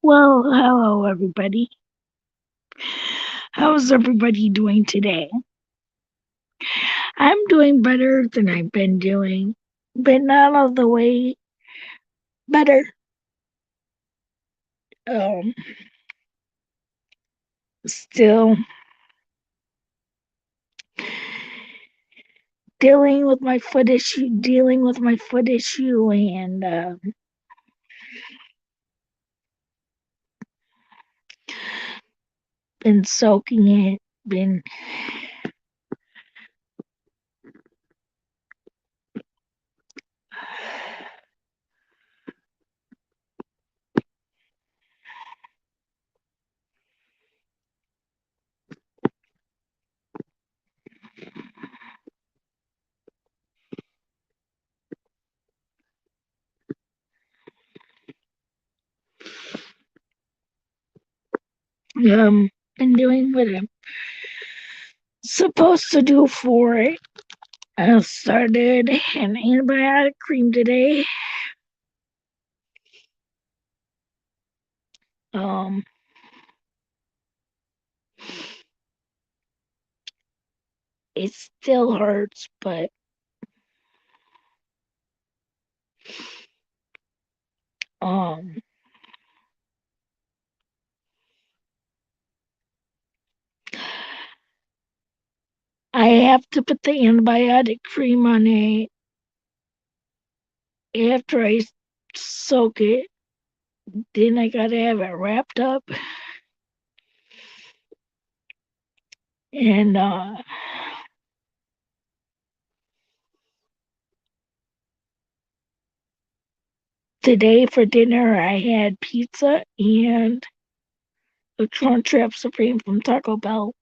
Well, hello everybody. How's everybody doing today? I'm doing better than I've been doing, but not all the way better. Um, Still dealing with my foot issue, and been soaking it. Been been doing what I'm supposed to do for it. I started an antibiotic cream today. Um, it still hurts, but um, I have to put the antibiotic cream on it after I soak it. Then I gotta have it wrapped up. And today for dinner, I had pizza and a Crunchwrap Supreme from Taco Bell.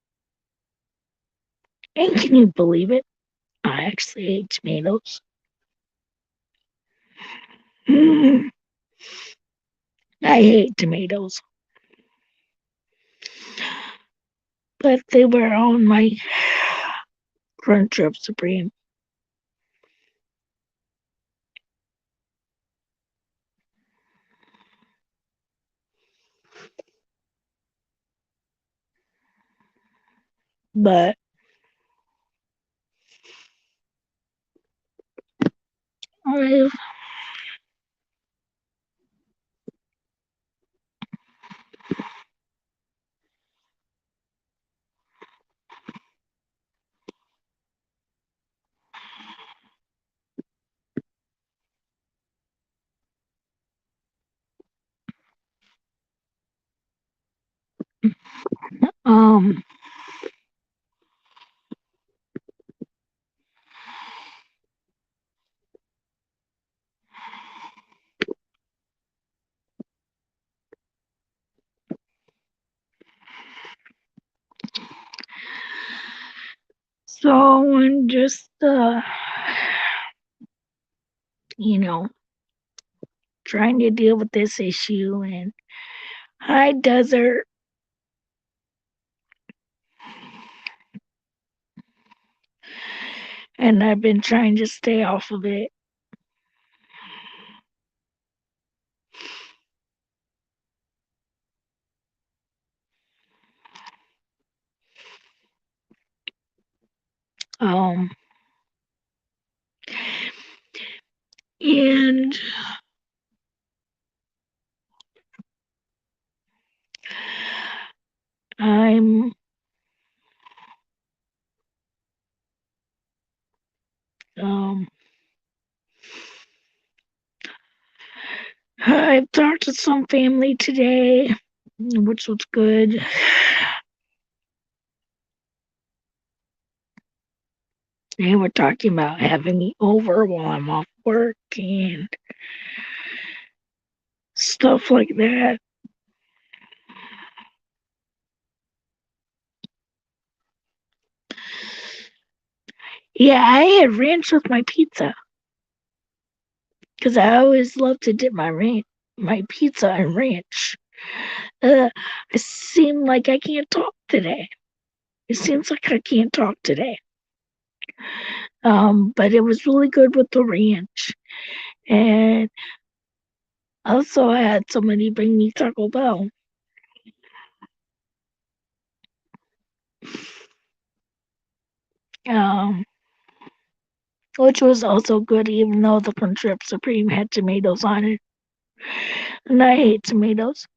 And can you believe it? I actually ate tomatoes. I hate tomatoes, but they were on my Crunchwrap Supreme. But I um so I'm just you know trying to deal with this issue and high desert. And I've been trying to stay off of it. Um, and I'm um, I've talked to some family today, which was good. They were talking about having me over while I'm off work and stuff like that. Yeah, I had ranch with my pizza because I always love to dip my pizza in ranch. It seemed like I can't talk today. It seems like I can't talk today. But it was really good with the ranch. And Also, I had somebody bring me Taco Bell. Um, which was also good, even though the Crunchwrap Supreme had tomatoes on it, and I hate tomatoes.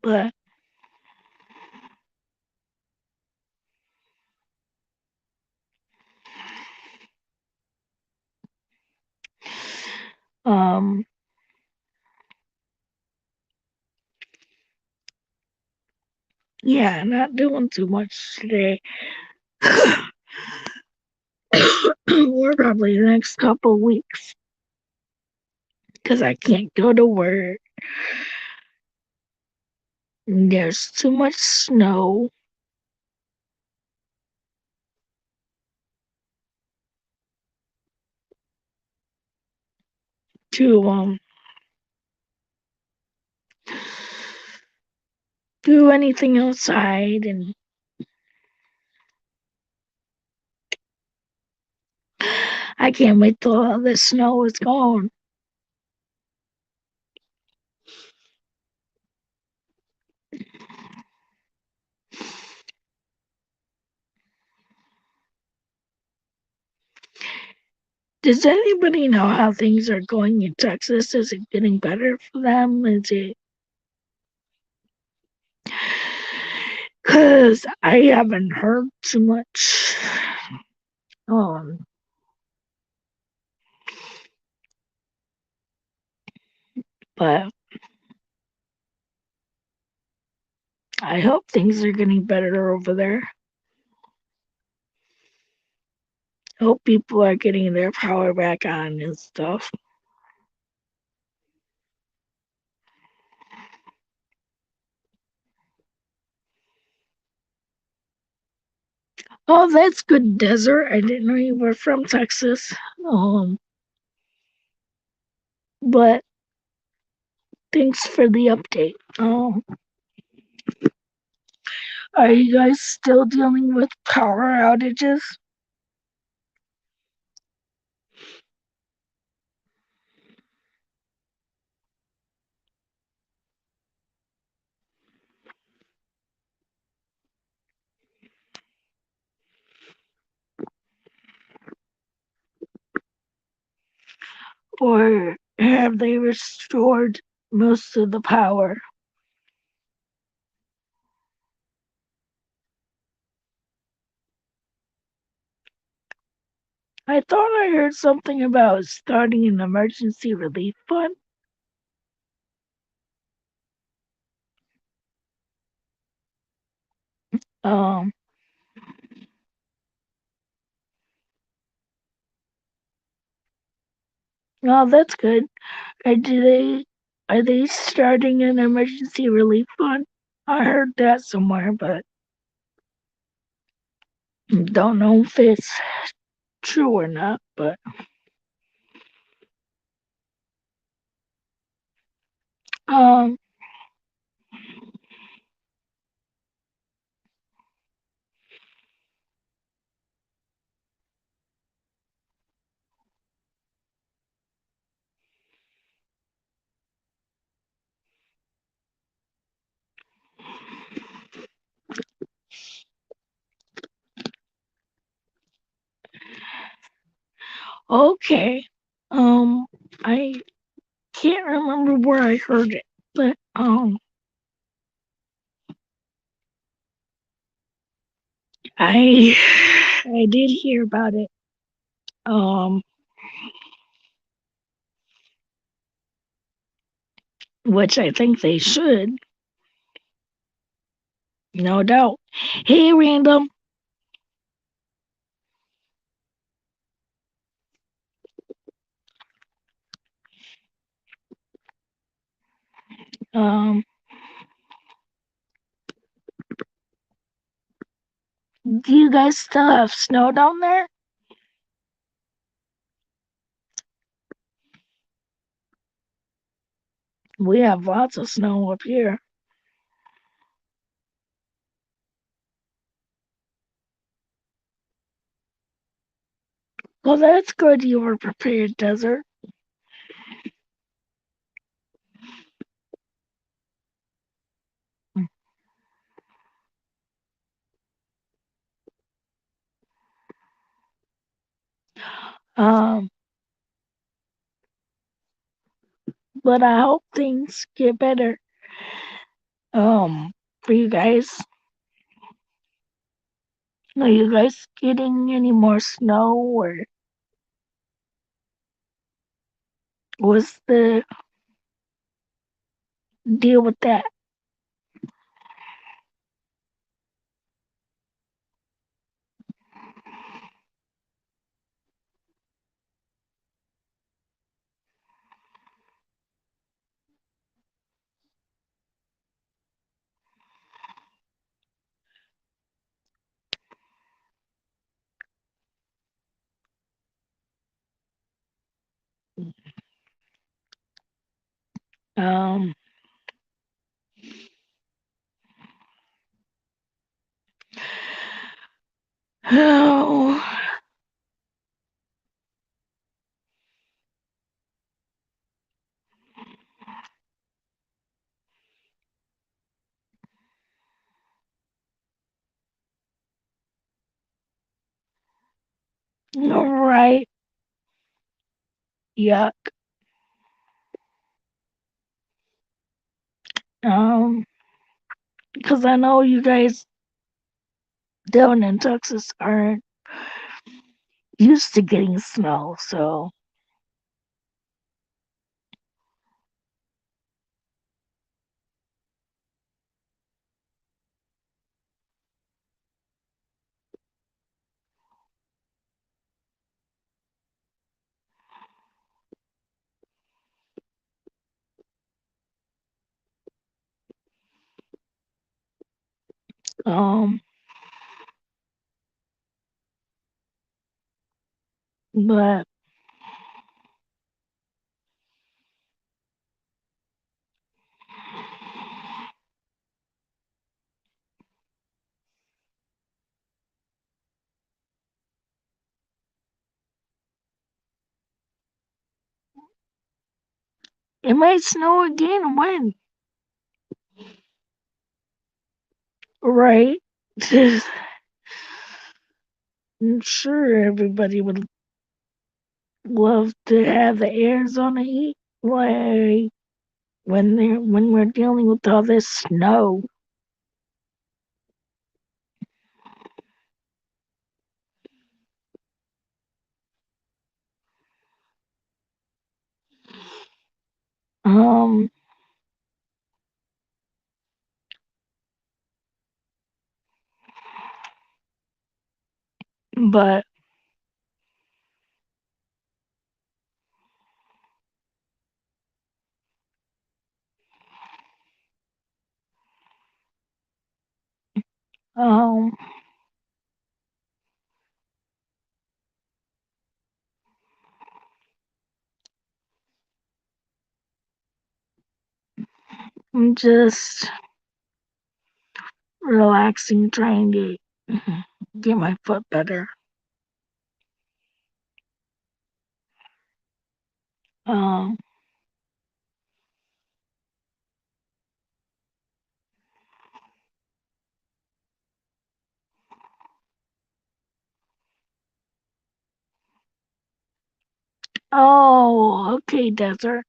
But um, yeah, not doing too much today. Or probably the next couple weeks, because I can't go to work. There's too much snow to do anything outside, and I can't wait till all the snow is gone. Does anybody know how things are going in Texas? Is it getting better for them? Is it? Because I haven't heard too much. Um, but I hope things are getting better over there. I hope people are getting their power back on and stuff. Oh, that's good, Desert. I didn't know you were from Texas. But thanks for the update. Are you guys still dealing with power outages? Or have they restored most of the power? I thought I heard something about starting an emergency relief fund. Um, oh, that's good. Are they starting an emergency relief fund? I heard that somewhere, but don't know if it's true or not. But um, okay. Um, I can't remember where I heard it, but I I did hear about it. Um, which I think they should, no doubt. Hey, random. Um, do you guys still have snow down there? We have lots of snow up here. Well, that's good you were prepared, Desert. Um, but I hope things get better. For you guys. Are you guys getting any more snow, or what's the deal with that? Um, oh, all right. Yuck. Um, because I know you guys down in Texas aren't used to getting snow, so um, but it might snow again when, right? I'm sure everybody would love to have the Arizona heat, like when we're dealing with all this snow. Um, but um, I'm just relaxing, trying to get my foot better. Um, oh, okay, Desert.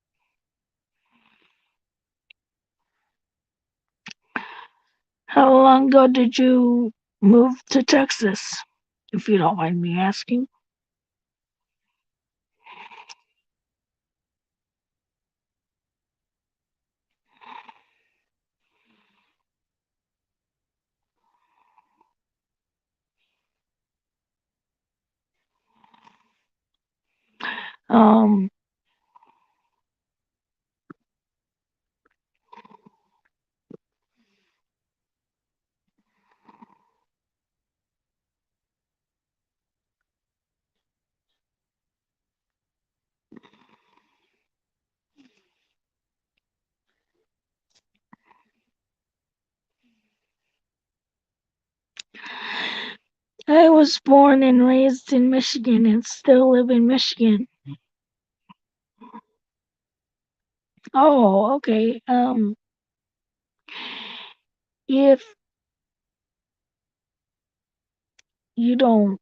How long ago did you move to Texas, if you don't mind me asking? Um, I was born and raised in Michigan and still live in Michigan. Oh, okay. If you don't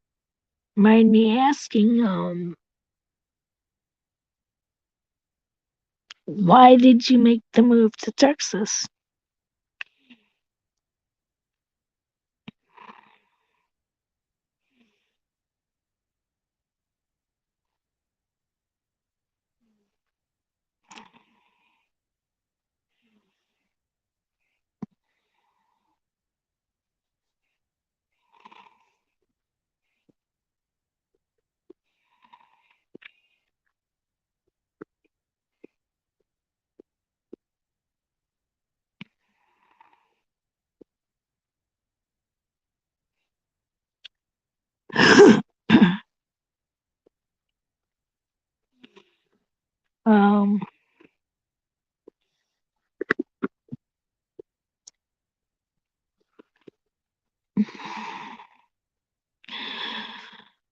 mind me asking, Why did you make the move to Texas? um,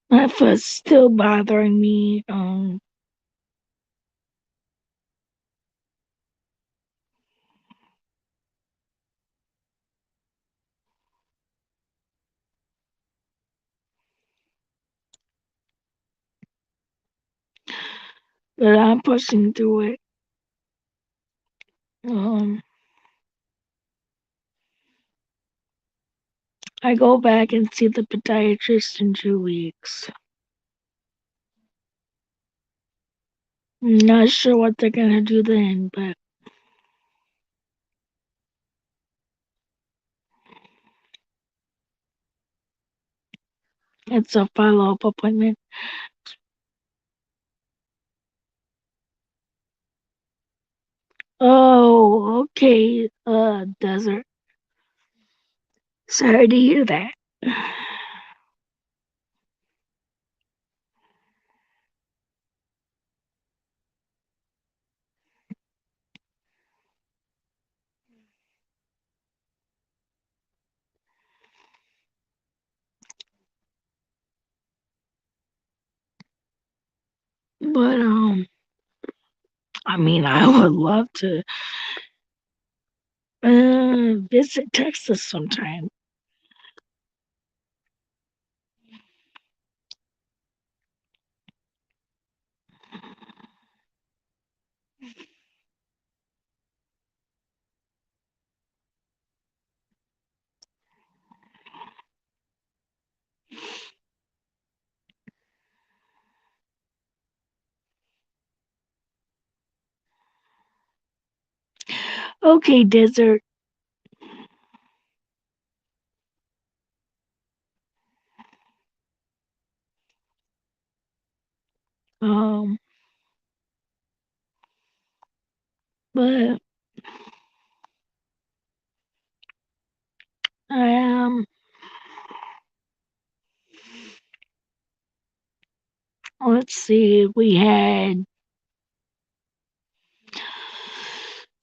that was still bothering me. But I'm pushing through it. Um, I go back and see the podiatrist in 2 weeks. I'm not sure what they're gonna do then, but it's a follow-up appointment. Oh, okay, Desert. Sorry to hear that. But I mean, I would love to visit Texas sometime. Okay, Desert. Um, but um, let's see. We had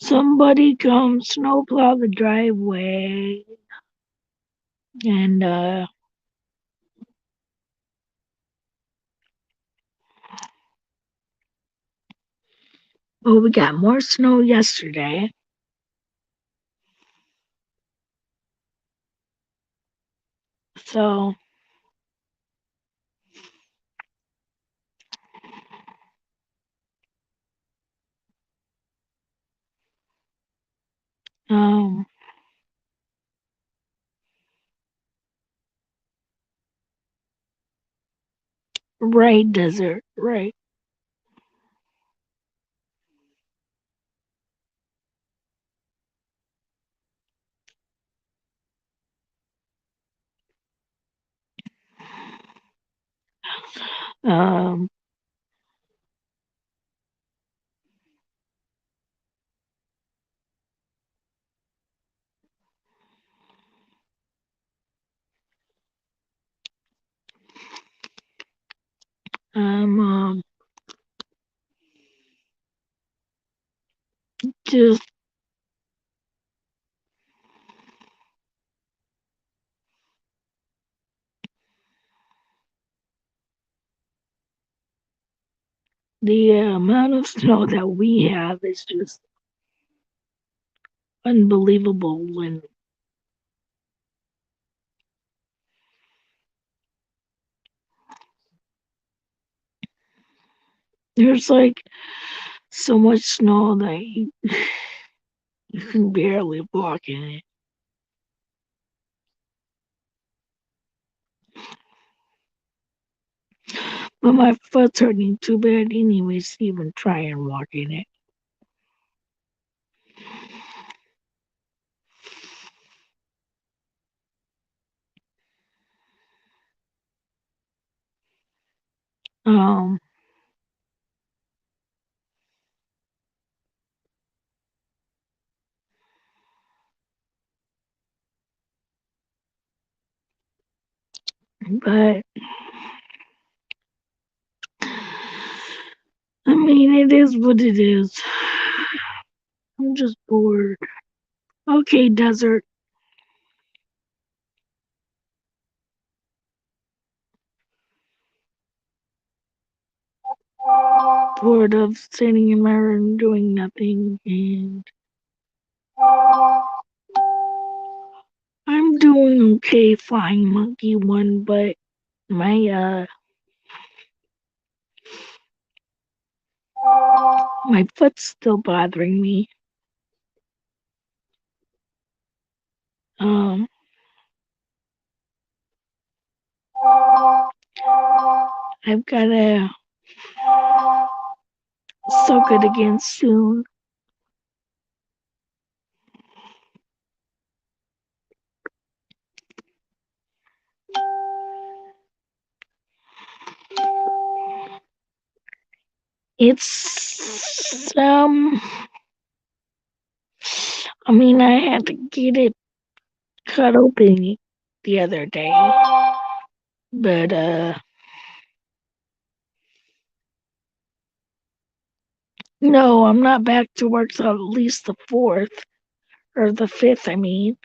somebody come snowplow the driveway, and well, we got more snow yesterday. So um, right, Desert, right. Um, I'm just the amount of snow that we have is just unbelievable. When there's like so much snow that you can barely walk in it. But my foot's hurting too bad anyways to even try and walk in it. Um, but I mean, it is what it is. I'm just bored. Okay, desert. Bored of sitting in my room doing nothing, and I'm doing okay flying monkey one, but my my foot's still bothering me. Um, I've gotta soak it again soon. It's I mean, I had to get it cut open the other day, but no, I'm not back to work till at least the 4th or the 5th. I mean,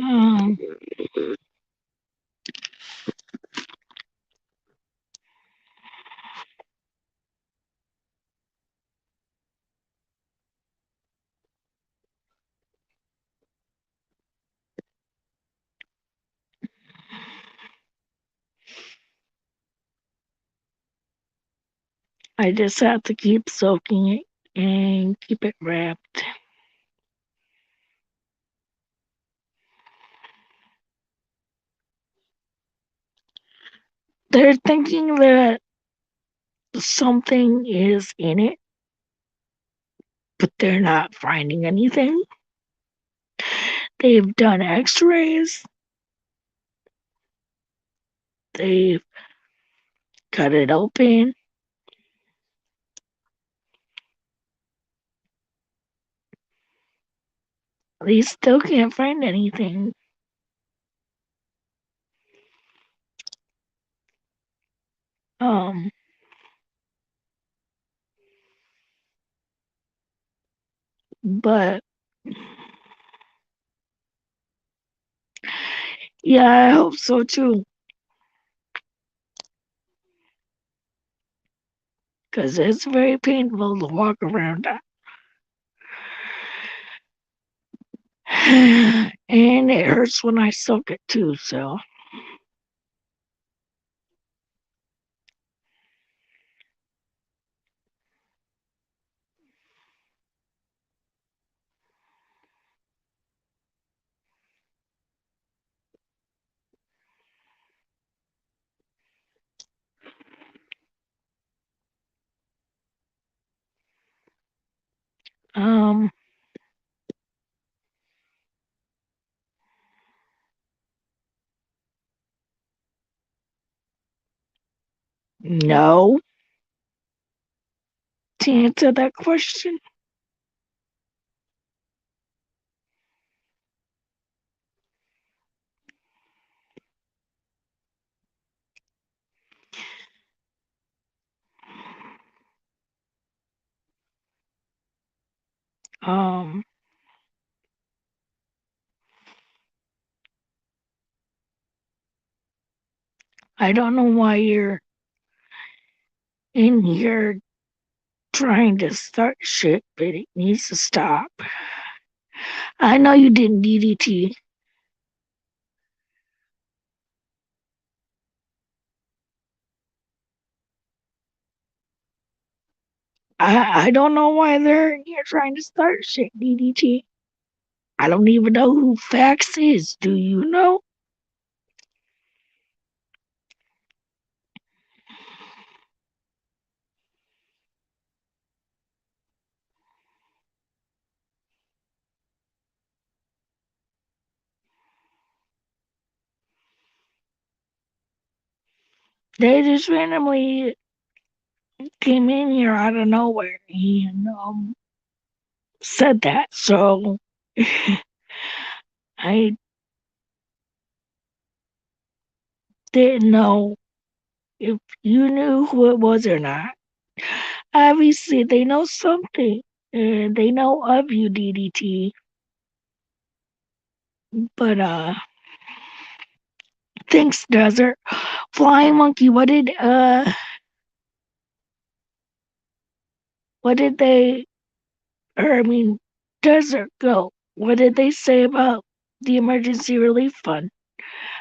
um, I just have to keep soaking it and keep it wrapped. They're thinking that something is in it, but they're not finding anything. They've done x-rays, they've cut it open. They still can't find anything. Um, but yeah, I hope so too. Because it's very painful to walk around. And it hurts when I soak it too, so um no. To answer that question, um I don't know why you're in here trying to start shit, but it needs to stop. I know you didn't DDT. I don't know why they're here trying to start shit, DDT. I don't even know who Fax is. Do you know? They just randomly came in here out of nowhere and said that. So I didn't know if you knew who it was or not. Obviously, they know something. They know of you, DDT. But thanks, Desert. Flying Monkey, what did they, or I mean, Desert Go, what did they say about the emergency relief fund?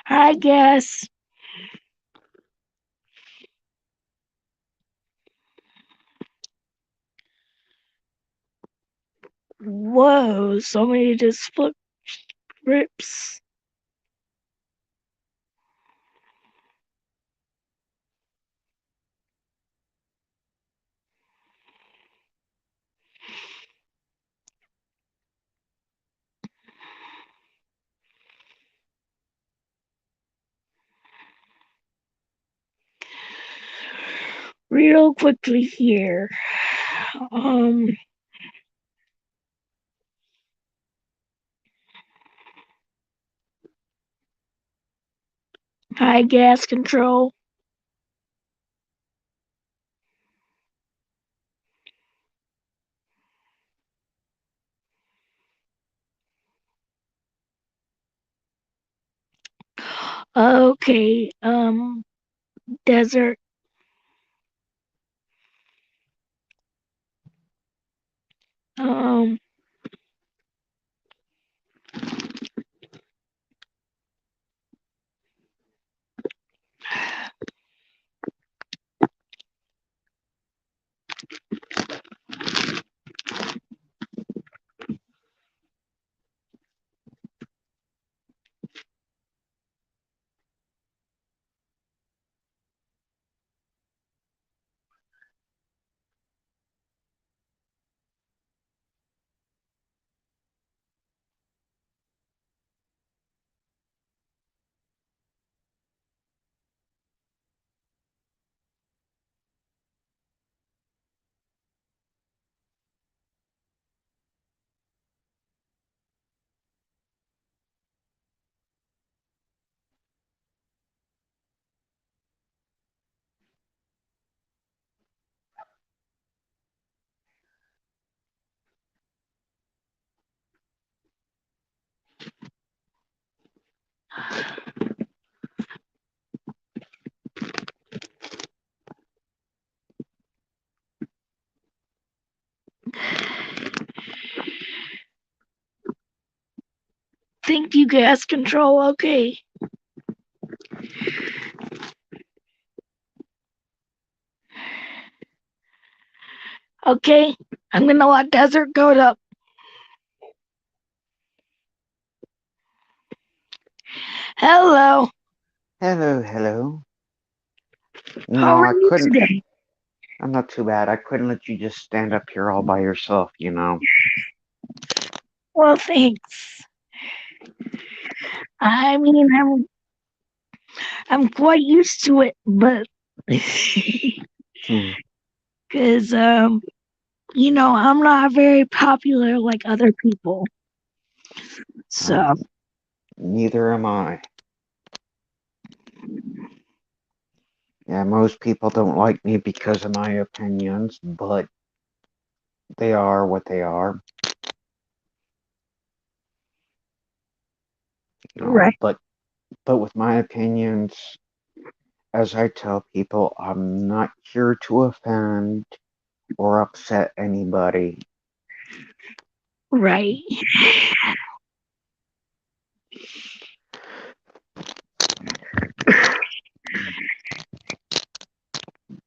I guess. Whoa, somebody just flipped scripts. Real quickly here. Um, High gas control. Okay, Desert. Um, Thank you, gas control. Okay. Okay. I'm gonna let Desert go to. Hello. Hello, hello. How No, are I you couldn't. today? I'm not too bad. I couldn't let you just stand up here all by yourself, you know. Well, thanks. I mean, I'm quite used to it, but Hmm. because I'm not very popular like other people. So Um, Neither am I. Yeah, most people don't like me because of my opinions, but they are what they are, you know. right, But with my opinions, as I tell people, I'm not here to offend or upset anybody. right.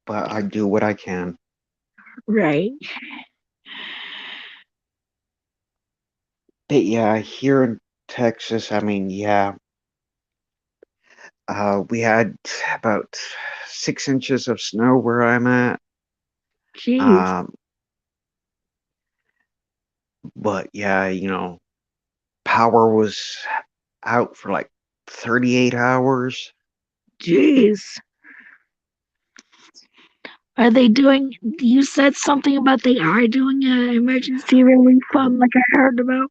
But I do what I can. Right. But yeah, here in Texas, I mean, yeah, we had about 6 inches of snow where I'm at. Jeez. Um, but yeah, power was out for like 38 hours. Jeez. Are they doing? You said something about they are doing an emergency relief fund, like I heard about.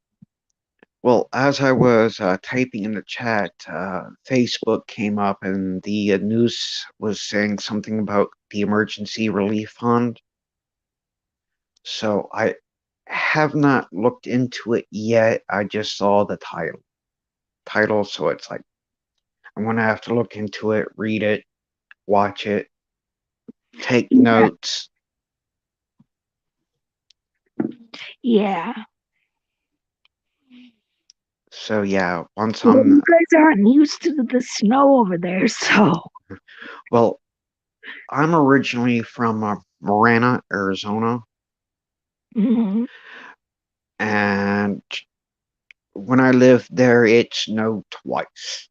Well, as I was typing in the chat, Facebook came up and the news was saying something about the emergency relief fund. So I have not looked into it yet. I just saw the title, so it's like I'm gonna have to look into it, read it, watch it, take Yeah. notes. Yeah. So yeah, once Well, I'm you guys aren't used to the snow over there, so. well, I'm originally from Marana, Arizona, Mhm. and when I lived there, it snowed twice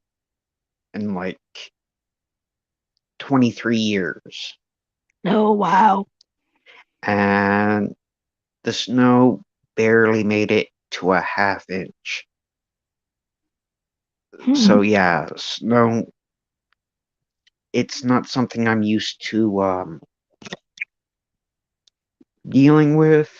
in like 23 years. Oh, wow. And the snow barely made it to a half inch. Hmm. So yeah, snow, it's not something I'm used to dealing with.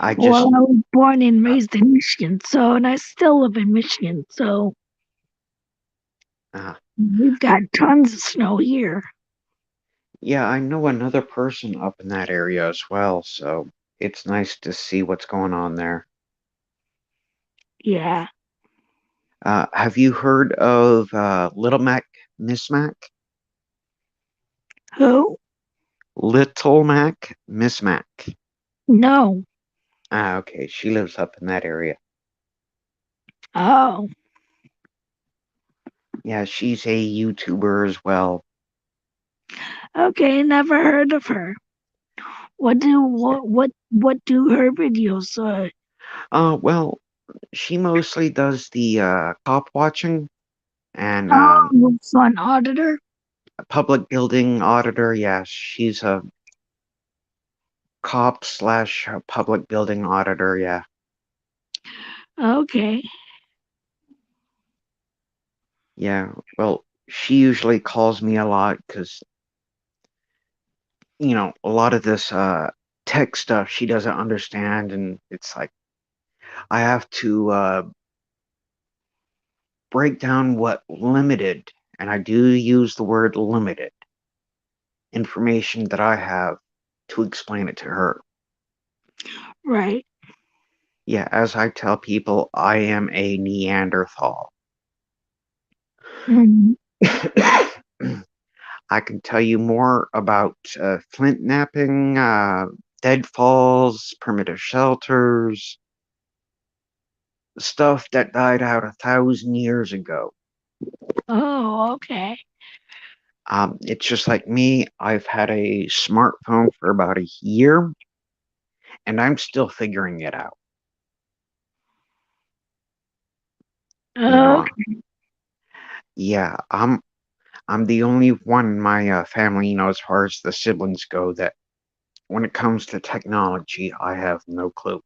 I Well, just, I was born and raised in Michigan, so, and I still live in Michigan, so uh, we've got tons of snow here. yeah, I know another person up in that area as well. So it's nice to see what's going on there. Yeah. Have you heard of Little Mac, Miss Mac? Who? Little Mac, Miss Mac. No. Ah, okay. She lives up in that area. Oh, Yeah, she's a YouTuber as well. okay. Never heard of her. What do her videos? Well, she mostly does the cop watching and Fun auditor. public building auditor. Yeah, she's a cop slash public building auditor. Yeah. Okay. Yeah. Well, she usually calls me a lot because, a lot of this tech stuff she doesn't understand. And it's like I have to break down what limited, and I do use the word limited, information that I have to explain it to her. Right. Yeah, as I tell people, I am a Neanderthal. Mhm. I can tell you more about flint knapping, deadfalls, primitive shelters, stuff that died out 1,000 years ago. Oh, okay. It's just like me. I've had a smartphone for about a year, and I'm still figuring it out. You Okay. know, yeah, I'm the only one in my family, as far as the siblings go, that when it comes to technology, I have no clue.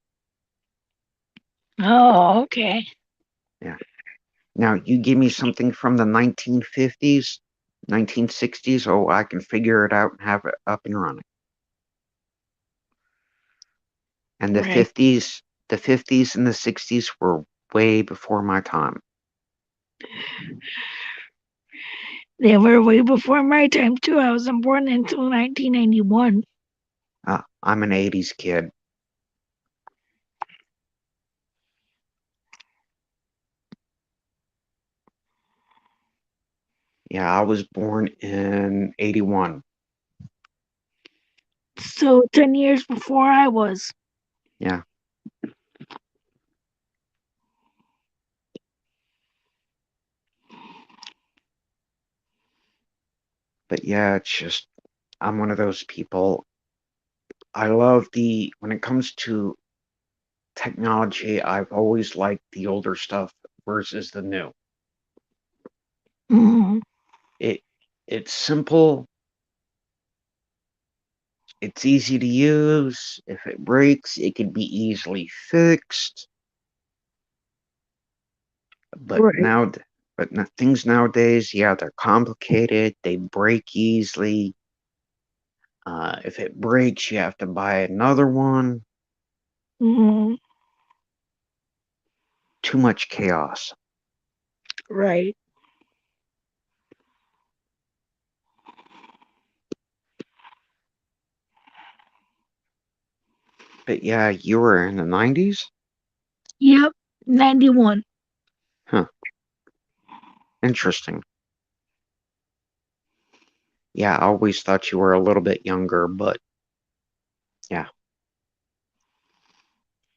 Oh, okay. Yeah. Now, you give me something from the 1950s, 1960s, oh, I can figure it out and have it up and running. And the Right. 50s, the 50s and the 60s were way before my time. They were way before my time too. I wasn't born until 1991. I'm an 80s kid. Yeah, I was born in 81. So 10 years before I was. Yeah. But yeah, it's just I'm one of those people. I love when it comes to technology, I've always liked the older stuff versus the new. Mm-hmm. It it's simple, it's easy to use. If it breaks, it can be easily fixed. But Right. things nowadays, yeah, they're complicated. They break easily. If it breaks, you have to buy another one. Mm-hmm. Too much chaos. Right. But yeah, you were in the 90s? Yep. 91. Huh, interesting. Yeah, I always thought you were a little bit younger, but yeah.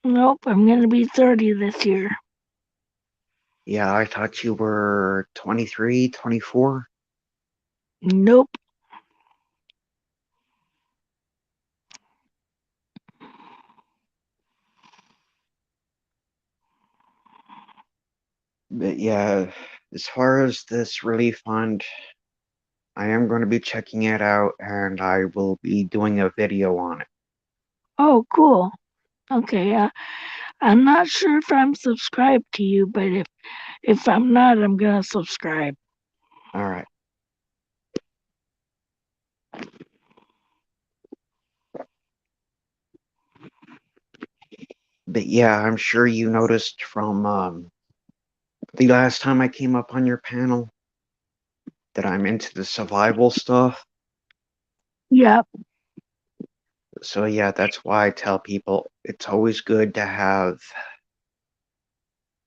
Nope. I'm going to be 30 this year. Yeah, I thought you were 23, 24. Nope. But yeah, as far as this relief fund, I am going to be checking it out and I will be doing a video on it. Oh, cool. Okay. I'm not sure if I'm subscribed to you, but if I'm not, I'm going to subscribe. All right. But yeah, I'm sure you noticed from the last time I came up on your panel that I'm into the survival stuff. Yep. So yeah, that's why I tell people it's always good to have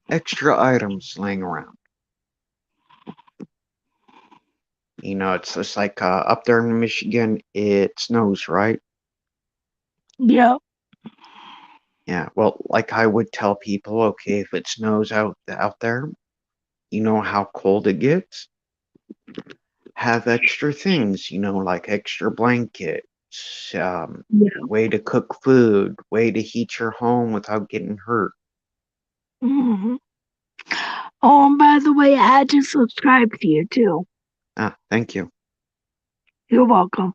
extra items laying around. You know, it's just like up there in Michigan, it snows, right? Yep. Yeah, well, like I would tell people, okay, if it snows out there, you know how cold it gets. Have extra things, like extra blankets, Yeah. way to cook food, way to heat your home without getting hurt. Hmm. Oh, and by the way, I had to subscribe to you too. Ah, thank you. You're welcome.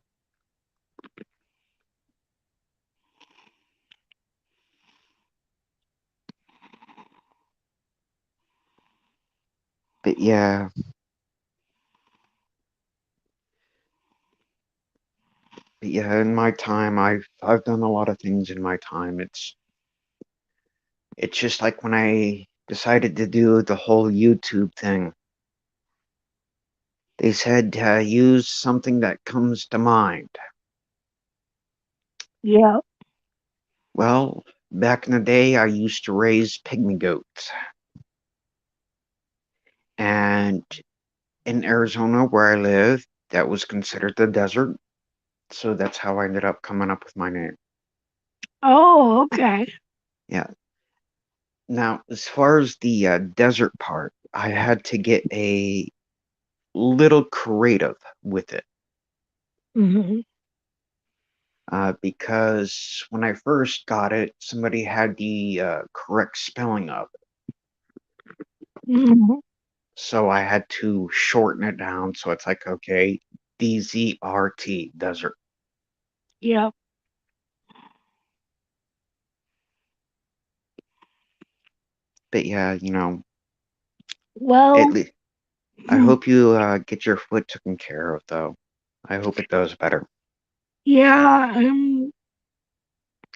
But yeah, in my time, I've done a lot of things in my time. It's just like when I decided to do the whole YouTube thing. They said use something that comes to mind. Yep. Well, back in the day, I used to raise pygmy goats. And in Arizona, where I live, that was considered the desert. So that's how I ended up coming up with my name. Oh, okay. Yeah. Now, as far as the desert part, I had to get a little creative with it Hmm. because when I first got it, somebody had the correct spelling of it. Hmm. So I had to shorten it down. So it's like, okay, DZRT, desert. Yep. But yeah, at Well, least I hope you get your foot taken care of, though. I hope it does better. yeah,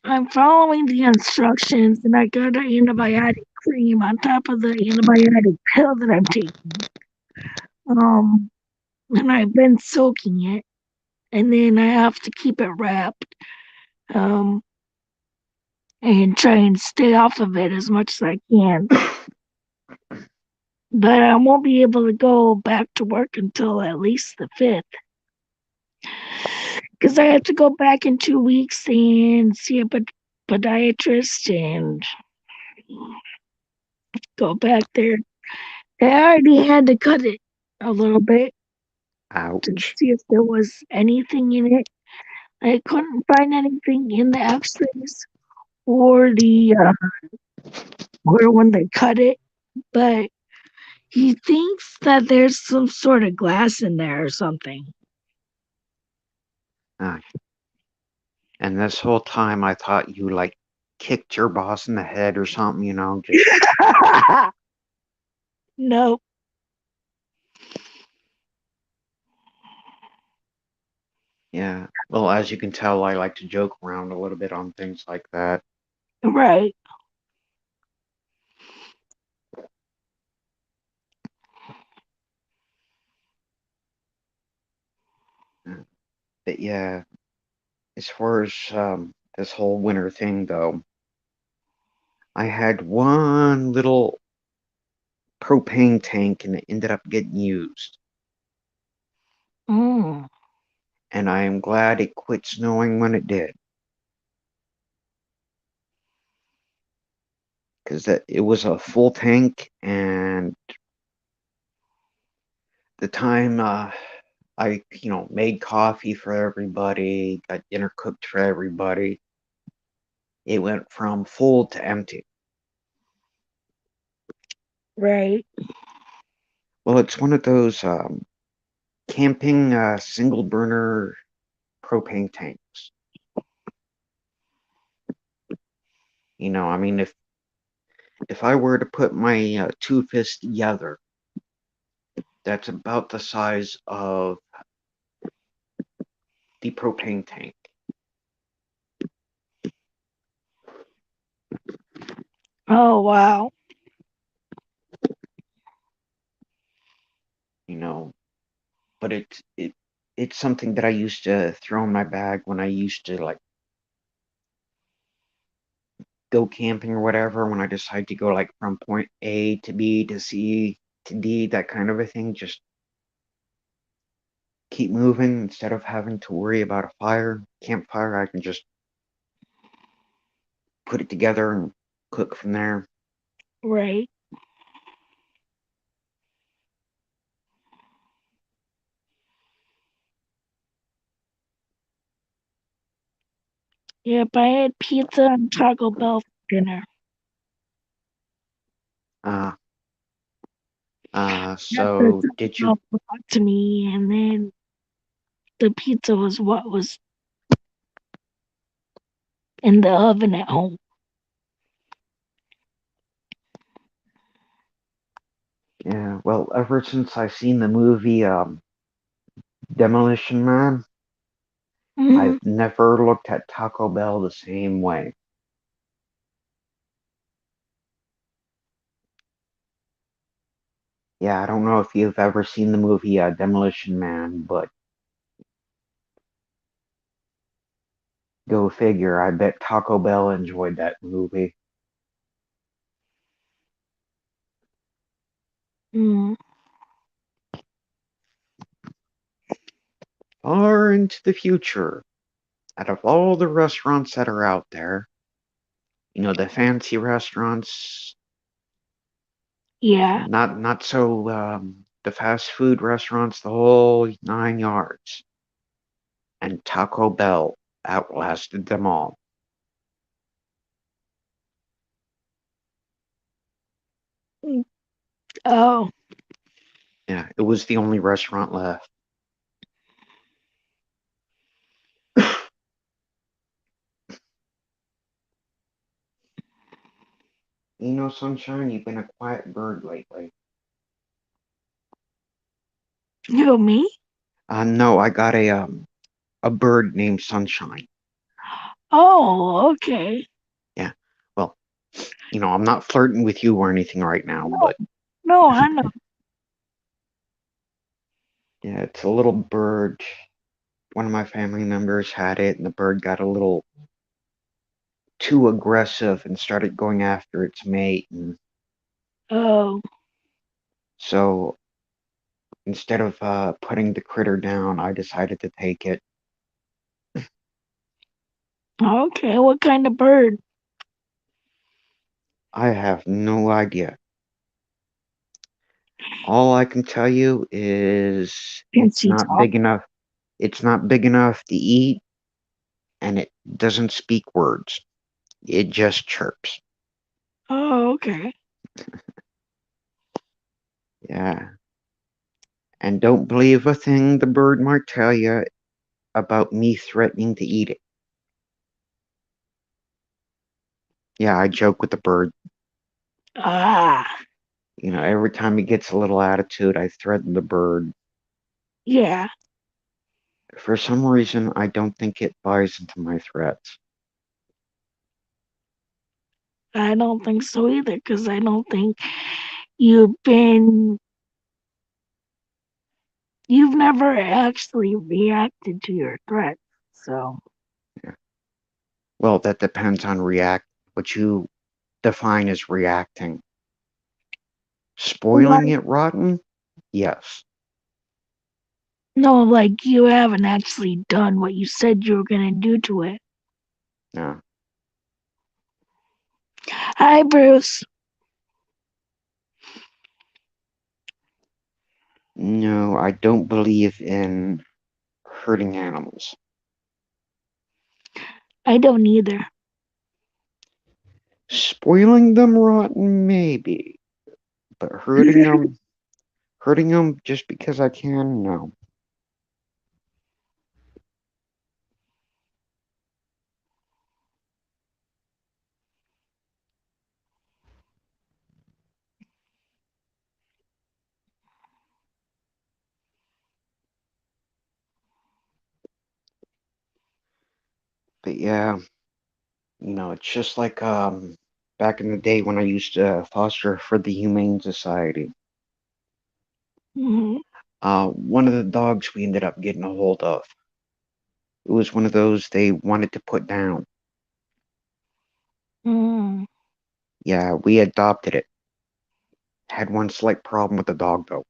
I'm following the instructions, and I got an antibiotic cream on top of the antibiotic pill that I'm taking. Um, and I've been soaking it, and then I have to keep it wrapped. Um, and try and stay off of it as much as I can. But I won't be able to go back to work until at least the 5th. Because I have to go back in 2 weeks and see a podiatrist and go back there. They already had to cut it a little bit to Ouch. see if there was anything in it. I couldn't find anything in the X-rays or the or when they cut it, but he thinks that there's some sort of glass in there or something. Uh, and this whole time I thought you like kicked your boss in the head or something, just Nope. yeah. Well, as you can tell, I like to joke around a little bit on things like that. Right. But yeah, as far as this whole winter thing though, I had one little propane tank and it ended up getting used. Mm. And I am glad it quit snowing when it did. Because it was a full tank, and the time I, made coffee for everybody, got dinner cooked for everybody, it went from full to empty. Right. Well, it's one of those camping single burner propane tanks. I mean, if I were to put my two fists together, that's about the size of the propane tank. Oh wow. You know, but it's something that I used to throw in my bag when I used to like go camping or whatever. When I decide to go like from point A to B to C to D, that kind of a thing, just keep moving instead of having to worry about a campfire. I can just put it together and cook from there. Right. Yep, I had pizza and Taco Bell for dinner. Uh, That's the so Taco did you? Bell brought to me, and then the pizza was what was in the oven at home. Yeah, well, ever since I seen the movie Demolition Man, Hmm. I've never looked at Taco Bell the same way. Yeah, I don't know if you've ever seen the movie Demolition Man, but go figure. I bet Taco Bell enjoyed that movie. Mm. Far into the future, out of all the restaurants that are out there, the fancy restaurants, Yeah. not so the fast food restaurants, the whole 9 yards, and Taco Bell outlasted them all. Mm. Oh. Yeah, it was the only restaurant left. Sunshine, you've been a quiet bird lately. You me? No, I got a bird named Sunshine. Oh, okay. Yeah. Well, I'm not flirting with you or anything right now, No, but no, I know. yeah, it's a little bird. One of my family members had it, and the bird got a little too aggressive and started going after its mate. And Oh, so instead of putting the critter down, I decided to take it. okay. What kind of bird? I have no idea. All I can tell you is Can she talk? it's not big enough to eat, and it doesn't speak words. It just chirps. Oh, okay. Yeah. And don't believe a thing the bird might tell you about me threatening to eat it. Yeah, I joke with the bird. Ah, Every time he gets a little attitude, I threaten the bird. yeah. For some reason, I don't think it buys into my threats. I don't think so either, because I don't think you've been. You've never actually reacted to your threats, so. Yeah. Well, that depends on what you define as reacting. Spoiling Like, it rotten? Yes. no, like you haven't actually done what you said you were gonna do to it. No. Hi, Bruce. No, I don't believe in hurting animals. I don't either. Spoiling them rotten, maybe, but hurting them just because I can, no. But yeah, it's just like back in the day when I used to foster for the Humane Society. Mhm. One of the dogs we ended up getting a hold of. It was one of those they wanted to put down. Mm. Yeah, we adopted it. Had one slight problem with the dog though.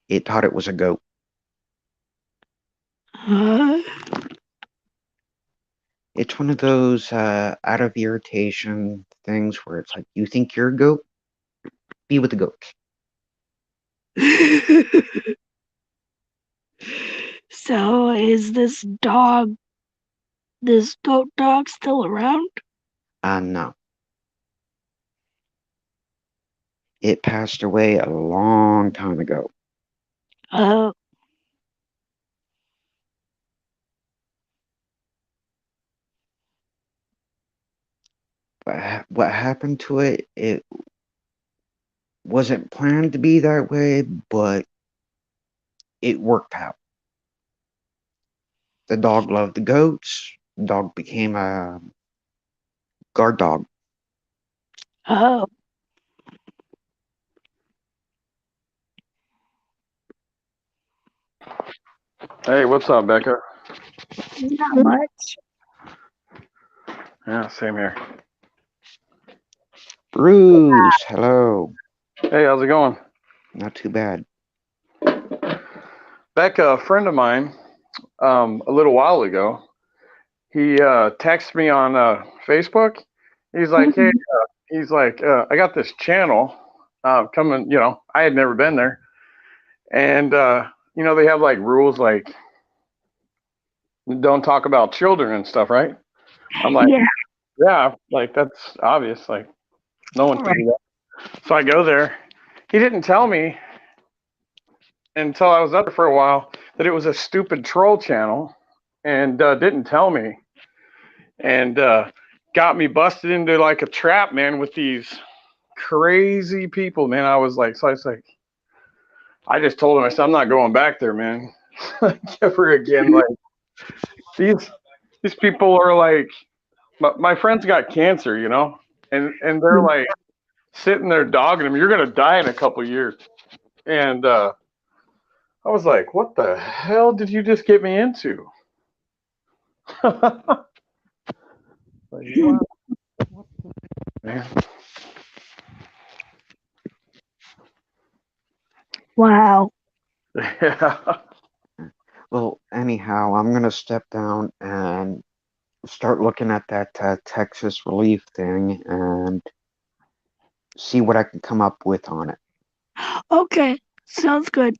It thought it was a goat. Huh? It's one of those out of irritation things where it's like, you think you're a goat? Be with the goats. So is this goat dog still around? No. It passed away a long time ago. Oh, But what happened to it, it wasn't planned to be that way, but it worked out. The dog loved the goats. The dog became a guard dog. oh, Hey, what's up, Becca? not much. Yeah, same here. Bruce, hello. Hey, how's it going? Not too bad. Becca, a friend of mine, a little while ago, he texted me on Facebook. He's like, hey, Mhm. I got this channel coming. I had never been there, and they have like rules like don't talk about children and stuff, right? I'm like, Yeah, yeah, like that's obvious. Like no one can right. do that. So I go there. He didn't tell me until I was up there for a while that it was a stupid troll channel and didn't tell me and got me busted into like a trap, man, with these crazy people, man. I was like, I just told him, I said, I'm not going back there, man. Ever again. Like these these people are like, my friend's got cancer, and they're like sitting there dogging him. You're gonna die in a couple years, and I was like, what the hell did you just get me into? Like, wow, man. Wow. Yeah. Well, anyhow, I'm going to step down and start looking at that Texas relief thing and see what I can come up with on it. Okay, sounds good.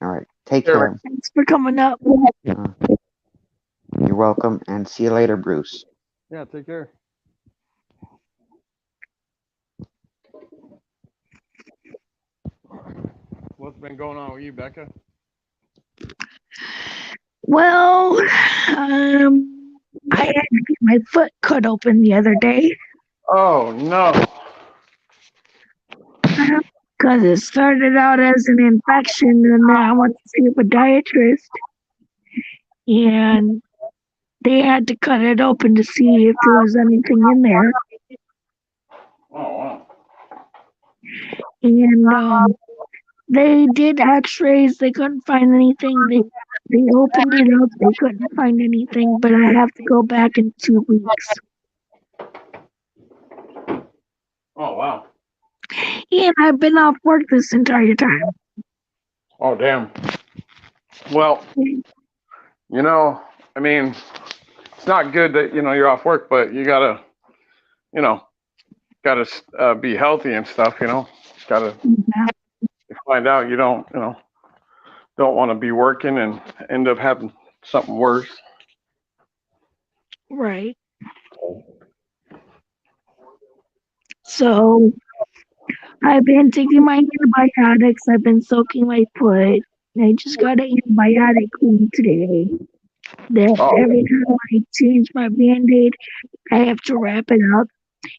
All right. Take Sure. care. Thanks for coming up. Uh, You're welcome, and see you later, Bruce. Yeah, take care. What's been going on with you, Becca? Well, I had to get my foot cut open the other day Oh no. because it started out as an infection, and then I went to see a podiatrist, and they had to cut it open to see if there was anything in there. Oh wow. And they did X-rays. They couldn't find anything. They opened it up. They couldn't find anything. But I have to go back in 2 weeks. Oh wow. And I've been off work this entire time. Oh damn. Well, I mean, it's not good that you're off work, but you gotta be healthy and stuff. Gotta Yeah, find out you don't want to be working and end up having something worse. right. So I've been taking my antibiotics. I've been soaking my foot. I just got an antibiotic cream today. That Oh every time I change my band-aid, I have to wrap it up,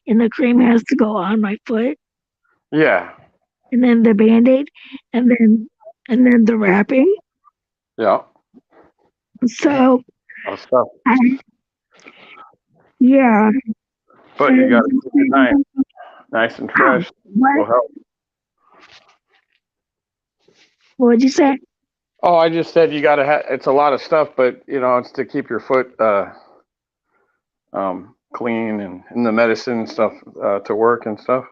and the cream has to go on my foot, yeah, and then the band-aid, and then the wrapping. yeah. So Oh, stuff. yeah. But you gotta keep it nice and fresh. Will What? help. What'd you say? Oh, I just said you gotta have. It's a lot of stuff, but it's to keep your foot clean and the medicine and stuff to work and stuff.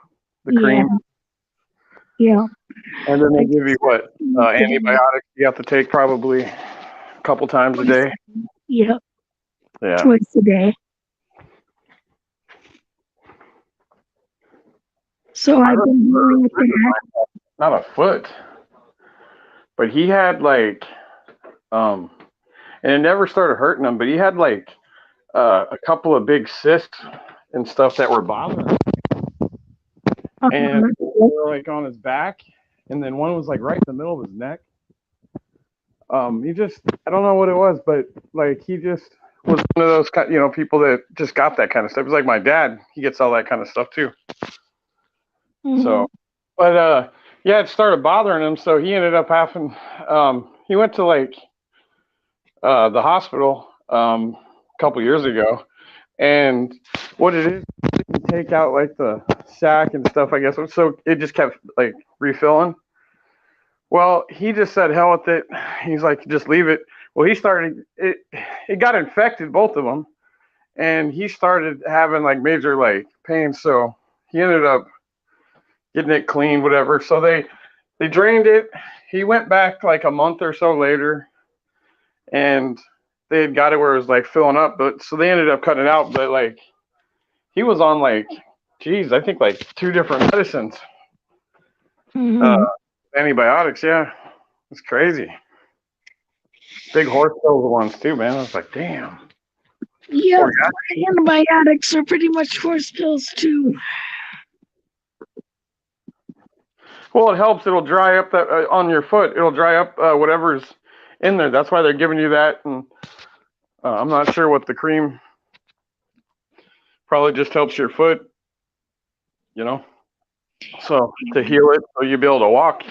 The cream. Yeah. And then they give you what? Antibiotics you have to take probably a couple times a day. Yeah. Yeah. Twice a day. So I've been dealing with that. Not a foot, but he had and it never started hurting him, but he had a couple of big cysts and stuff that were bothering him. And they were on his back, and then one was right in the middle of his neck. I don't know what it was, but he just was one of those people that just got that kind of stuff. It's like my dad; he gets all that kind of stuff too. Mhm. So, but yeah, it started bothering him, so he ended up having. He went to the hospital a couple years ago, and what it is, you take out the sac and stuff, I guess. So it just kept refilling. Well, he just said, hell with it. He's like, just leave it. Well, he started, it got infected, both of them. And he started having major pain. So he ended up getting it cleaned, whatever. So they drained it. He went back a month or so later, and they had got it where it was filling up. But so they ended up cutting it out. But he was on I think 2 different medicines. Mhm. Antibiotics, yeah. It's crazy. Big horse pills ones too, man. I was like, damn. Yeah, antibiotics are pretty much horse pills too. Well, it helps. It'll dry up that on your foot. It'll dry up whatever's in there. That's why they're giving you that. And I'm not sure what the cream. Probably just helps your foot. So to heal it, so you'll be able to walk.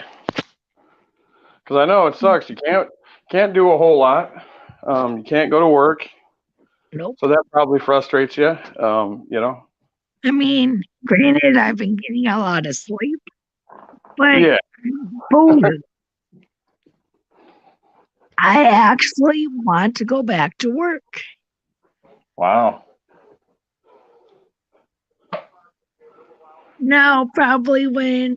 Because I know it sucks. You can't do a whole lot. You can't go to work. Nope. So that probably frustrates you. I mean, granted, I've been getting a lot of sleep, but Yeah. boom, I actually want to go back to work. Wow. Now, probably when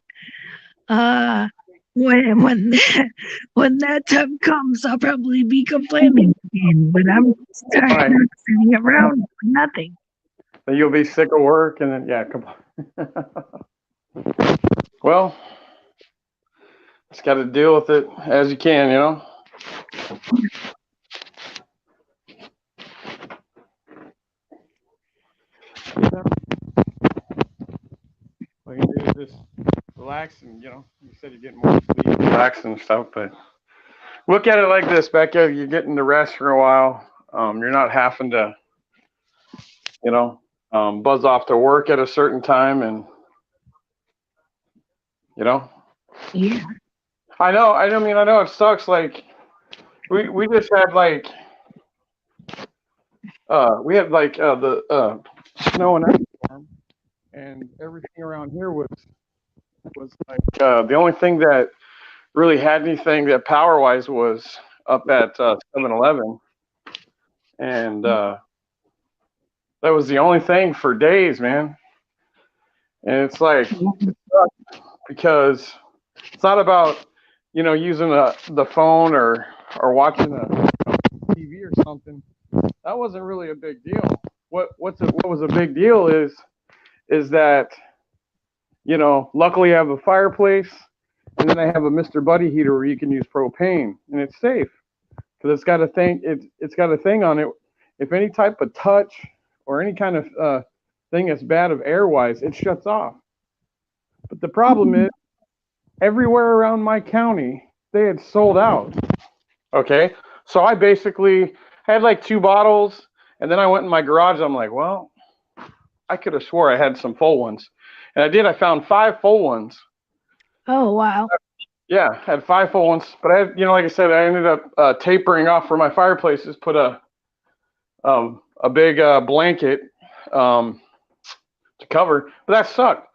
when that time comes, I'll probably be complaining again. But I'm tired of sitting around for nothing. Then you'll be sick of work, and then come on. Well, just got to deal with it as you can, All you do is just relax, and you said you're getting more sleep, relax and stuff. But look at it like this, Becca. You're getting to rest for a while. You're not having to, buzz off to work at a certain time, and Yeah. I know. I know it sucks. Like we just had like the snow and ice storm, and everything around here was like the only thing that really had anything that power wise was up at 7-Eleven, and that was the only thing for days, man. And it's like because it's not about using the phone or watching a TV or something. That wasn't really a big deal. What was a big deal is that luckily I have a fireplace, and then I have a Mr. Buddy heater where you can use propane, and it's safe because it's got a thing. It's got a thing on it. If any type of touch or any kind of thing that's bad of air wise, it shuts off. But the problem is, everywhere around my county, they had sold out. Okay, so I basically had like 2 bottles, and then I went in my garage. I'm like, well, I could have swore I had some full ones, and I did. I found 5 full ones. Oh, wow. Yeah, I had 5 full ones, but I had, like I said, I ended up tapering off for my fireplaces. Put a big blanket to cover, but that sucked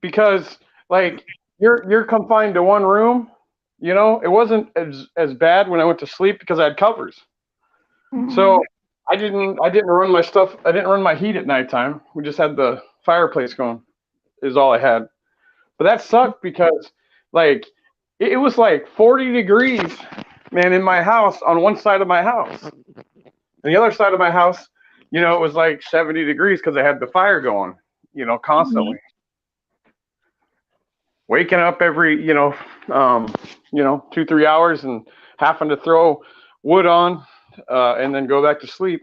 because like you're confined to one room. It wasn't as bad when I went to sleep because I had covers. Mhm. So I didn't run my stuff. I didn't run my heat at nighttime. We just had the fireplace going. Is all I had. But that sucked because like it was like 40 degrees, man, in my house on one side of my house. And the other side of my house, it was like 70 degrees because I had the fire going, constantly. Waking up every, 2-3 hours and having to throw wood on and then go back to sleep.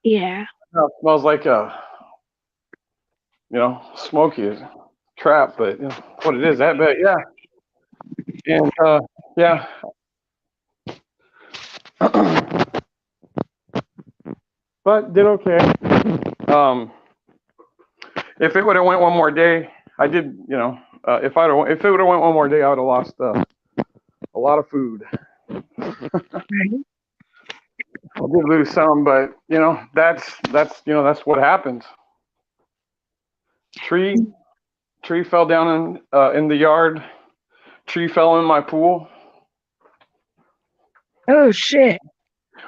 Yeah. It smells like a, smoky trap, but what it is, that bet, yeah. And yeah. But did okay. If it would have went one more day, I did, if it would have went one more day, I would have lost a lot of food. I did lose some, but that's what happens. Tree fell down in the yard. Tree fell in my pool. Oh, shit.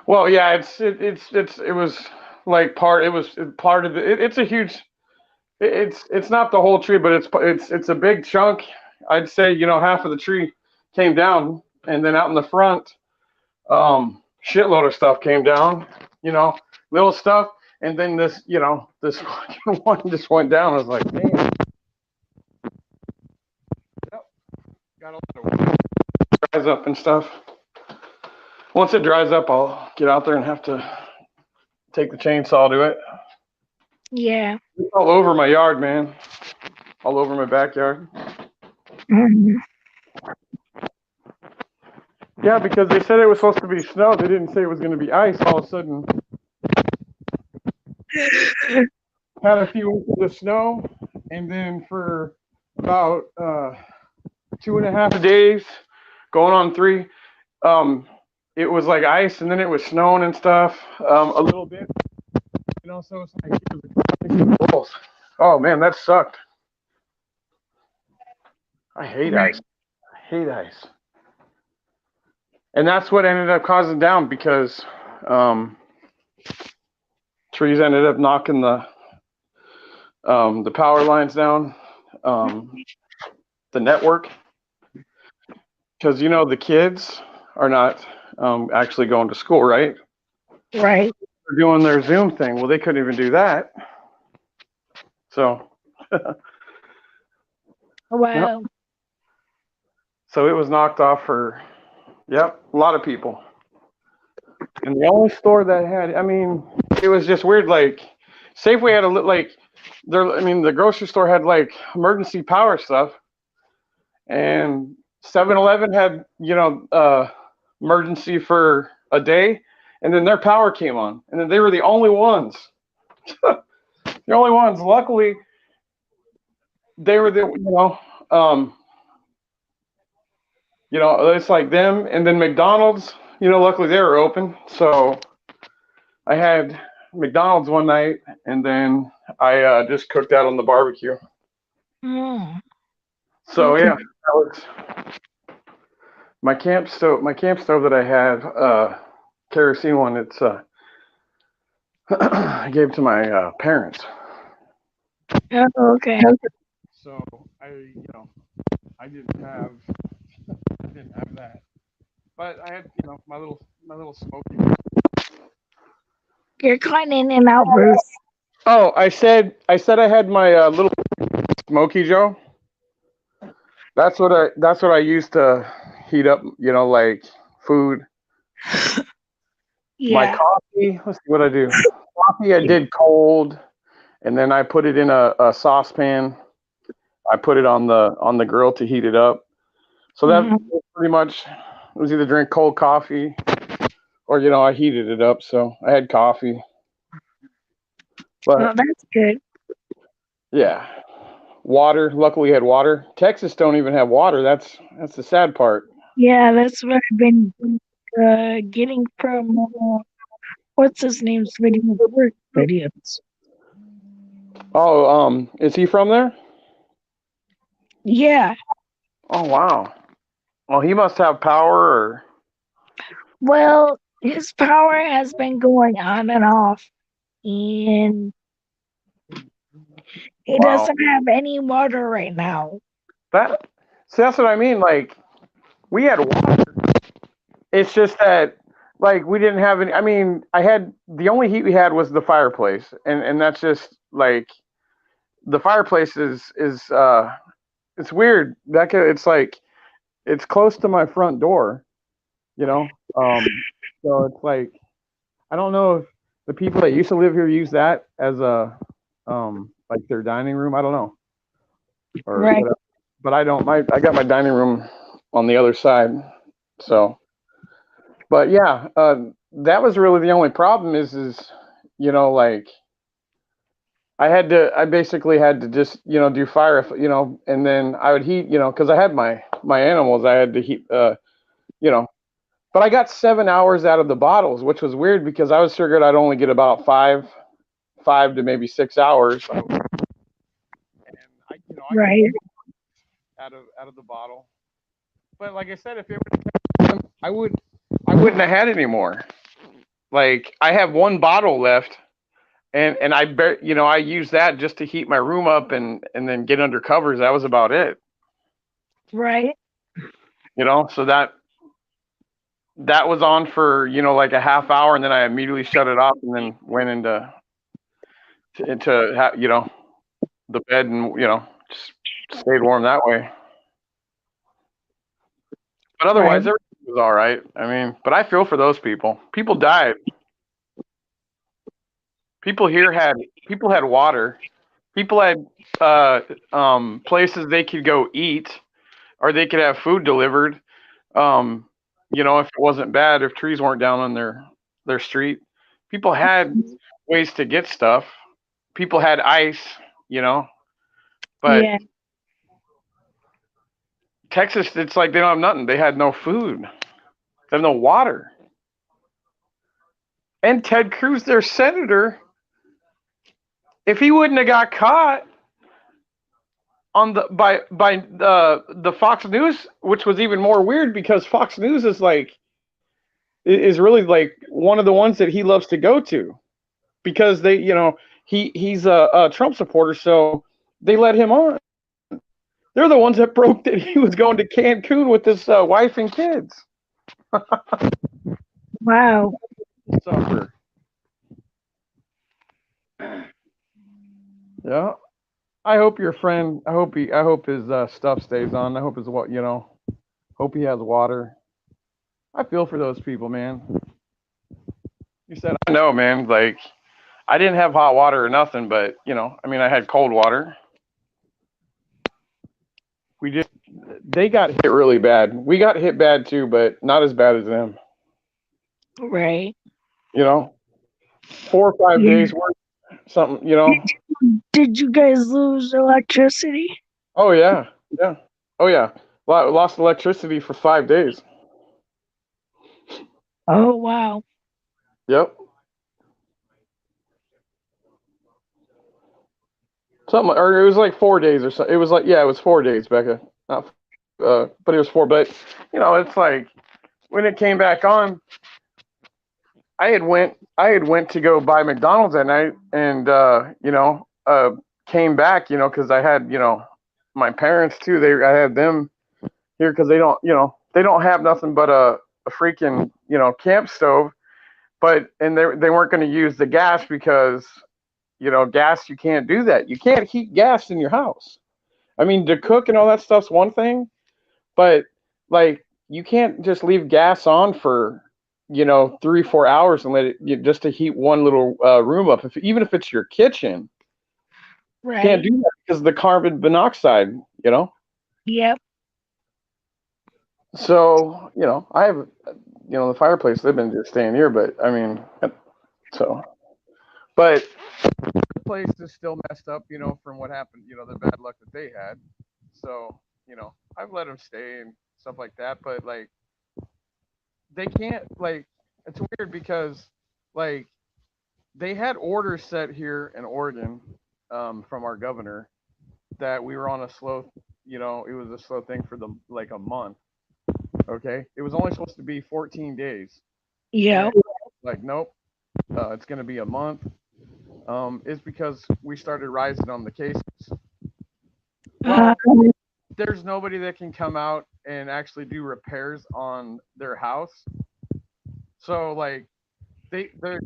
Well, yeah, it was like part. It was part of it. It's a huge. It's not the whole tree, but it's a big chunk. I'd say half of the tree came down, and then out in the front, shitload of stuff came down. Little stuff, and then this one just went down. I was like, damn. Yep. Got a lot of wood. Dries up and stuff. Once it dries up, I'll get out there and have to take the chainsaw to it. Yeah. It's all over my yard, man. All over my backyard. Mhm. Yeah, because they said it was supposed to be snow. They didn't say it was going to be ice. All of a sudden, had a few inches of snow, and then for about 2.5 days, going on 3, it was like ice, and then it was snowing and stuff a little bit. So it's like, oh man, that sucked. I hate ice. I hate ice. And that's what ended up causing down because trees ended up knocking the power lines down, the network. Because the kids are not actually going to school, right? Right. They're doing their Zoom thing. Well, they couldn't even do that. So. Wow. Yep. So it was knocked off for, a lot of people. And the only store that had, it was just weird. Like, Safeway had the grocery store had like emergency power stuff, and 7-Eleven had emergency for a day, and then their power came on, and then they were the only ones. The only ones. Luckily, they were it's like them, and then McDonald's. Luckily they were open, so I had McDonald's one night, and then I just cooked out on the barbecue. Mm. So Okay. yeah, that was my camp stove. My camp stove that I had, kerosene one. It's I gave to my parents. Oh, okay. So I didn't have that, but I had my little smoky. You're cutting in and out, Bruce. Oh, I said I had my little Smoky Joe. That's what I used to heat up, like food. My Yeah. coffee. Let's see what I do. Coffee I did cold, and then I put it in a saucepan. I put it on the grill to heat it up. So that was pretty much, it was either drink cold coffee or I heated it up. So I had coffee. But Well, that's good. yeah. Water. Luckily, we had water. Texas don't even have water. That's the sad part. Yeah, that's what I've been getting from what's his name's videos. Oh, is he from there? Yeah. Oh wow. Well, he must have power. Or Well, his power has been going on and off, and he Wow. doesn't have any water right now. That's what I mean. Like, we had water. It's just that, like, we didn't have any. I mean, the only heat we had was the fireplace, and that's just like the fireplace is it's weird. It's like it's close to my front door, so it's like I don't know if the people that used to live here use that as a like their dining room. I don't know, or Right. whatever. But I don't. I got my dining room on the other side, so. But yeah, that was really the only problem. Is like I basically had to just do fire, and then I would heat, because I had my animals. I had to heat, But I got 7 hours out of the bottles, which was weird because I was figured I'd only get about five to maybe 6 hours. And I Right. out of the bottle. But like I said, if it were, I wouldn't have had any more. Like, I have one bottle left, and I used that just to heat my room up and then get under covers. That was about it. Right. So that was on for like a half hour, and then I immediately shut it off and then went into the bed, and just stayed warm that way. But otherwise, Right. everything was all right. I mean, but I feel for those people. People died. People had water. People had places they could go eat, or they could have food delivered. If it wasn't bad, if trees weren't down on their street, people had ways to get stuff. People had ice, but Yeah. Texas, it's like they don't have nothing. They had no food. They have no water. And Ted Cruz, their senator, if he wouldn't have got caught on by the Fox News, which was even more weird because Fox News is really like one of the ones that he loves to go to, because they, he's a Trump supporter, so they let him on. They're the ones that broke that he was going to Cancun with his wife and kids. Wow. Suffer. Yeah. I hope your friend. I hope his stuff stays on. I hope his hope he has water. I feel for those people, man. You said I know, man. Like, I didn't have hot water or nothing, but I mean, I had cold water. They got hit really bad. We got hit bad too, but not as bad as them. Right. 4 or 5 Yeah. days worth, something. Did you guys lose electricity? Oh yeah, yeah. Oh yeah. Lost electricity for 5 days. Oh wow. Yep. Something, or it was like 4 days or so. It was like, yeah, it was 4 days, Becca. Not, but it was four. But it's like when it came back on, I had went to go buy McDonald's that night, and came back, because I had my parents too. I had them here because they don't have nothing but a freaking camp stove, and they weren't going to use the gas because gas, you can't do that. You can't heat gas in your house. I mean, to cook and all that stuff's one thing, but like you can't just leave gas on for 3-4 hours and let it just to heat one little room up. Even if it's your kitchen, Right. can't do that because of the carbon monoxide. Yep. So I have the fireplace. They've been just staying here, but I mean, but the place is still messed up. From what happened. The bad luck that they had. So I've let them stay and stuff like that, but like they can't, like, it's weird because like they had orders set here in Oregon, from our governor, that we were on a slow, it was a slow thing for like a month. Okay, it was only supposed to be 14 days. Yep. Like, nope, it's going to be a month. It's because we started rising on the cases. Well, there's nobody that can come out and actually do repairs on their house. So like they had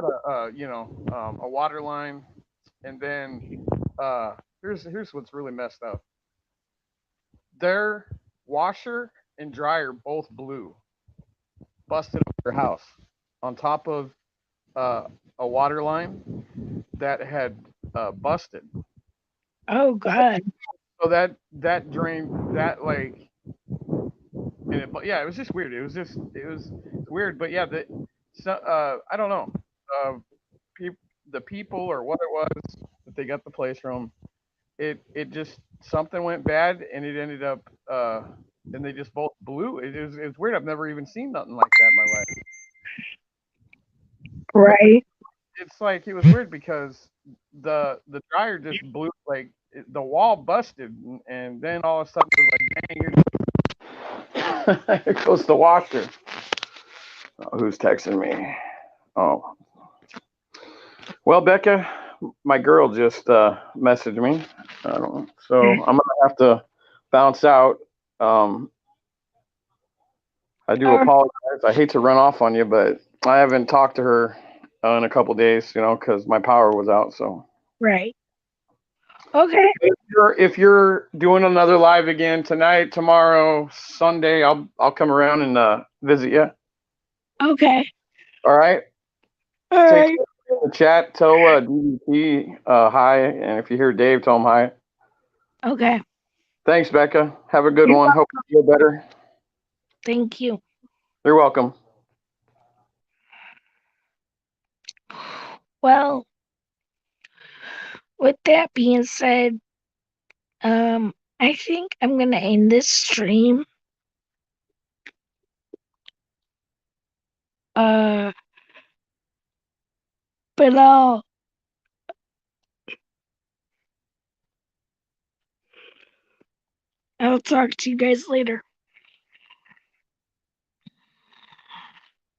a water line, and then here's what's really messed up. Their washer and dryer both blew, busted up their house on top of a water line that had busted. Oh god. So that drained that, like, but yeah, it was just weird. It was weird, but yeah, I don't know, uh, the people or what it was that they got the place from. It just, something went bad, and it ended up, and they just both blew. It's weird. I've never even seen nothing like that in my life. Right. It's like, it was weird because the dryer just blew, like the wall busted, and then all of a sudden it was like, dang, here goes the washer. Oh, who's texting me? Oh, well, Becca, my girl just messaged me. I don't know, so I'm gonna have to bounce out. I do apologize. I hate to run off on you, but I haven't talked to her in a couple days, because my power was out. So Right. Okay. if you're doing another live again tonight, tomorrow, Sunday, I'll come around and visit you. Okay. All right. All Take right. the chat. Tell DDP hi, and if you hear Dave, tell him hi. Okay. Thanks, Becca. Have a good You're one. Hope you feel better. Thank you. You're welcome. Well, with that being said, I think I'm gonna end this stream. But I'll talk to you guys later.